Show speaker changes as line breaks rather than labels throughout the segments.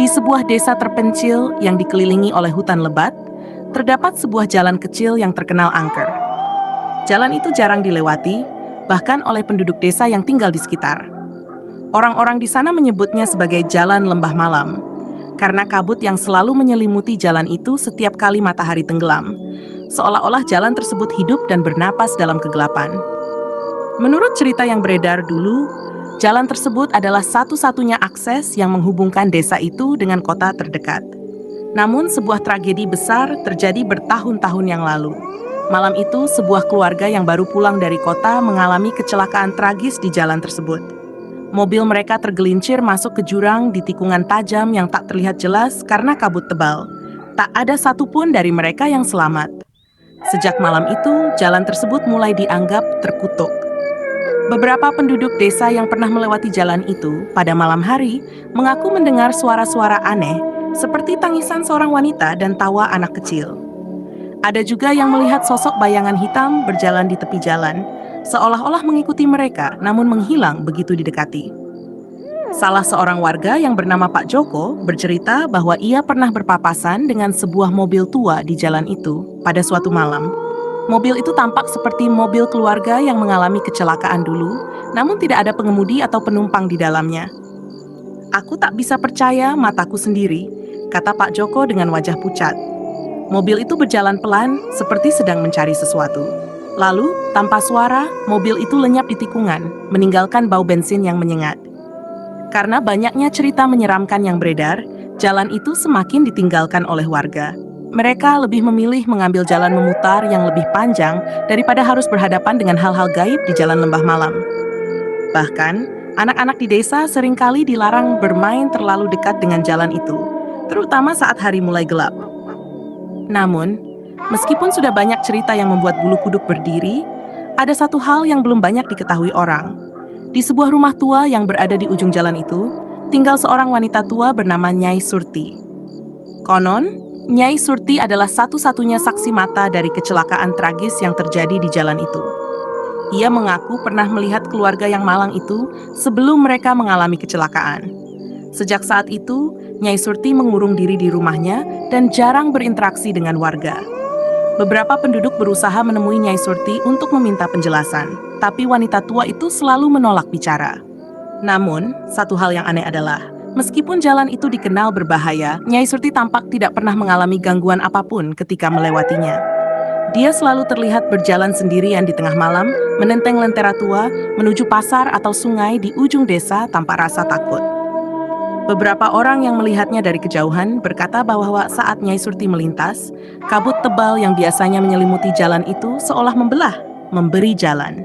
Di sebuah desa terpencil yang dikelilingi oleh hutan lebat, terdapat sebuah jalan kecil yang terkenal angker. Jalan itu jarang dilewati, bahkan oleh penduduk desa yang tinggal di sekitar. Orang-orang di sana menyebutnya sebagai Jalan Lembah Malam, karena kabut yang selalu menyelimuti jalan itu setiap kali matahari tenggelam, seolah-olah jalan tersebut hidup dan bernapas dalam kegelapan. Menurut cerita yang beredar dulu, jalan tersebut adalah satu-satunya akses yang menghubungkan desa itu dengan kota terdekat. Namun sebuah tragedi besar terjadi bertahun-tahun yang lalu. Malam itu, sebuah keluarga yang baru pulang dari kota mengalami kecelakaan tragis di jalan tersebut. Mobil mereka tergelincir masuk ke jurang di tikungan tajam yang tak terlihat jelas karena kabut tebal. Tak ada satupun dari mereka yang selamat. Sejak malam itu, jalan tersebut mulai dianggap terkutuk. Beberapa penduduk desa yang pernah melewati jalan itu pada malam hari mengaku mendengar suara-suara aneh seperti tangisan seorang wanita dan tawa anak kecil. Ada juga yang melihat sosok bayangan hitam berjalan di tepi jalan, seolah-olah mengikuti mereka namun menghilang begitu didekati. Salah seorang warga yang bernama Pak Joko bercerita bahwa ia pernah berpapasan dengan sebuah mobil tua di jalan itu pada suatu malam. Mobil itu tampak seperti mobil keluarga yang mengalami kecelakaan dulu, namun tidak ada pengemudi atau penumpang di dalamnya. "Aku tak bisa percaya mataku sendiri," kata Pak Joko dengan wajah pucat. Mobil itu berjalan pelan, seperti sedang mencari sesuatu. Lalu, tanpa suara, mobil itu lenyap di tikungan, meninggalkan bau bensin yang menyengat. Karena banyaknya cerita menyeramkan yang beredar, jalan itu semakin ditinggalkan oleh warga. Mereka lebih memilih mengambil jalan memutar yang lebih panjang daripada harus berhadapan dengan hal-hal gaib di jalan lembah malam. Bahkan, anak-anak di desa seringkali dilarang bermain terlalu dekat dengan jalan itu, terutama saat hari mulai gelap. Namun, meskipun sudah banyak cerita yang membuat bulu kuduk berdiri, ada satu hal yang belum banyak diketahui orang. Di sebuah rumah tua yang berada di ujung jalan itu, tinggal seorang wanita tua bernama Nyai Surti. Konon, Nyai Surti adalah satu-satunya saksi mata dari kecelakaan tragis yang terjadi di jalan itu. Ia mengaku pernah melihat keluarga yang malang itu sebelum mereka mengalami kecelakaan. Sejak saat itu, Nyai Surti mengurung diri di rumahnya dan jarang berinteraksi dengan warga. Beberapa penduduk berusaha menemui Nyai Surti untuk meminta penjelasan, tapi wanita tua itu selalu menolak bicara. Namun, satu hal yang aneh adalah, meskipun jalan itu dikenal berbahaya, Nyai Surti tampak tidak pernah mengalami gangguan apapun ketika melewatinya. Dia selalu terlihat berjalan sendirian di tengah malam, menenteng lentera tua, menuju pasar atau sungai di ujung desa tanpa rasa takut. Beberapa orang yang melihatnya dari kejauhan berkata bahwa saat Nyai Surti melintas, kabut tebal yang biasanya menyelimuti jalan itu seolah membelah, memberi jalan.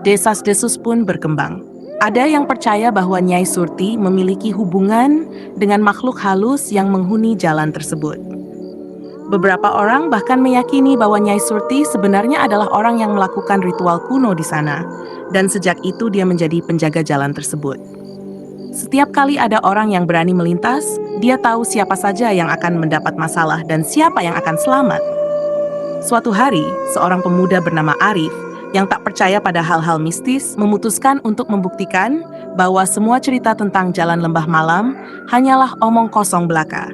Desas-desus pun berkembang. Ada yang percaya bahwa Nyai Surti memiliki hubungan dengan makhluk halus yang menghuni jalan tersebut. Beberapa orang bahkan meyakini bahwa Nyai Surti sebenarnya adalah orang yang melakukan ritual kuno di sana, dan sejak itu dia menjadi penjaga jalan tersebut. Setiap kali ada orang yang berani melintas, dia tahu siapa saja yang akan mendapat masalah dan siapa yang akan selamat. Suatu hari, seorang pemuda bernama Arif yang tak percaya pada hal-hal mistis memutuskan untuk membuktikan bahwa semua cerita tentang jalan lembah malam hanyalah omong kosong belaka.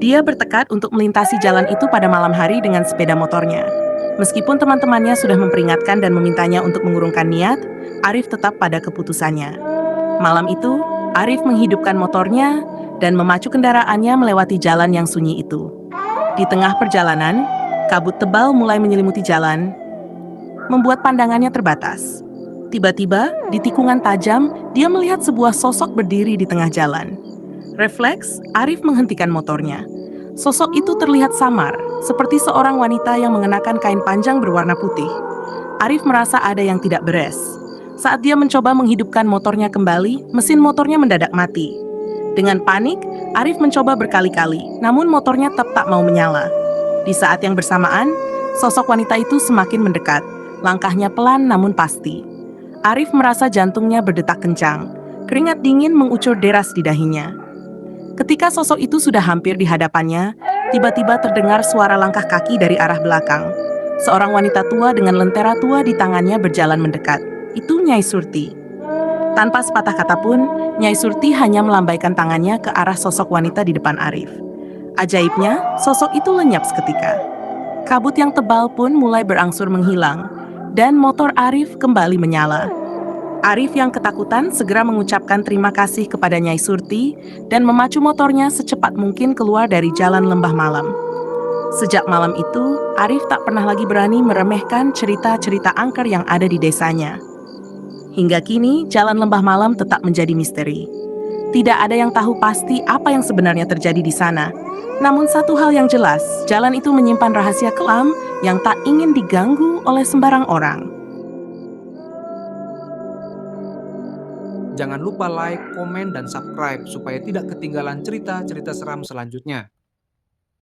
Dia bertekad untuk melintasi jalan itu pada malam hari dengan sepeda motornya. Meskipun teman-temannya sudah memperingatkan dan memintanya untuk mengurungkan niat, Arif tetap pada keputusannya. Malam itu, Arif menghidupkan motornya dan memacu kendaraannya melewati jalan yang sunyi itu. Di tengah perjalanan, kabut tebal mulai menyelimuti jalan, membuat pandangannya terbatas. Tiba-tiba, di tikungan tajam, dia melihat sebuah sosok berdiri di tengah jalan. Refleks, Arif menghentikan motornya. Sosok itu terlihat samar, seperti seorang wanita yang mengenakan kain panjang berwarna putih. Arif merasa ada yang tidak beres. Saat dia mencoba menghidupkan motornya kembali, mesin motornya mendadak mati. Dengan panik, Arif mencoba berkali-kali, namun motornya tetap tak mau menyala. Di saat yang bersamaan, sosok wanita itu semakin mendekat. Langkahnya pelan namun pasti. Arif merasa jantungnya berdetak kencang. Keringat dingin mengucur deras di dahinya. Ketika sosok itu sudah hampir di hadapannya, tiba-tiba terdengar suara langkah kaki dari arah belakang. Seorang wanita tua dengan lentera tua di tangannya berjalan mendekat. Itu Nyai Surti. Tanpa sepatah kata pun, Nyai Surti hanya melambaikan tangannya ke arah sosok wanita di depan Arif. Ajaibnya, sosok itu lenyap seketika. Kabut yang tebal pun mulai berangsur menghilang, dan motor Arif kembali menyala. Arif yang ketakutan segera mengucapkan terima kasih kepada Nyai Surti dan memacu motornya secepat mungkin keluar dari jalan lembah malam. Sejak malam itu, Arif tak pernah lagi berani meremehkan cerita-cerita angker yang ada di desanya. Hingga kini, jalan lembah malam tetap menjadi misteri. Tidak ada yang tahu pasti apa yang sebenarnya terjadi di sana. Namun satu hal yang jelas, jalan itu menyimpan rahasia kelam yang tak ingin diganggu oleh sembarang orang.
Jangan lupa like, komen, dan subscribe supaya tidak ketinggalan cerita-cerita seram selanjutnya.